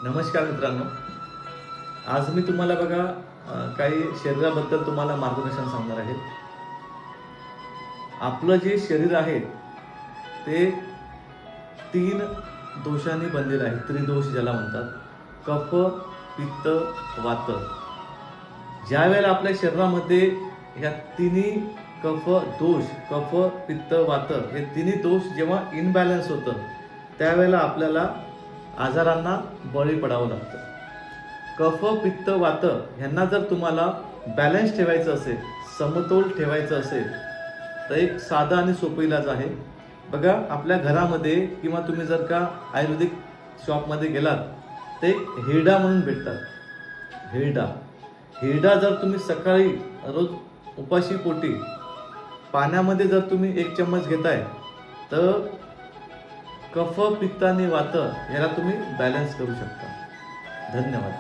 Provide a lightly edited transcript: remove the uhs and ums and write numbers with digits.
नमस्कार मित्रांनो. आज मी तुम्हाला बघा काही शरीराबद्दल तुम्हाला मार्गदर्शन सांगणार आहे. आपलं जे शरीर आहे ते 3 दोषांनी बनलेलं आहे. त्रिदोष ज्याला म्हणतात. कफ, पित्त, वात. ज्यावेळेला आपल्या शरीरामध्ये ह्या तिन्ही कफ, पित्त, वात हे तिन्ही दोष जेव्हा इनबॅलन्स होतं त्यावेळेला आपल्याला आजारांना बळी पडावं लागतं. कफ, पित्त, वात ह्यांना जर तुम्हाला बॅलन्स ठेवायचं असेल, समतोल ठेवायचं असेल तर एक साधा आणि सोपा इलाज आहे. बघा, आपल्या घरामध्ये किंवा तुम्ही जर का आयुर्वेदिक शॉपमध्ये गेलात तर एक हिरडा म्हणून भेटतात. हिरडा जर तुम्ही सकाळी रोज उपाशी पोटी पाण्यामध्ये जर तुम्ही 1 चम्मच घेताय तर कफ, पित्त आणि वात याला तुम्ही बॅलन्स करू शकता. धन्यवाद.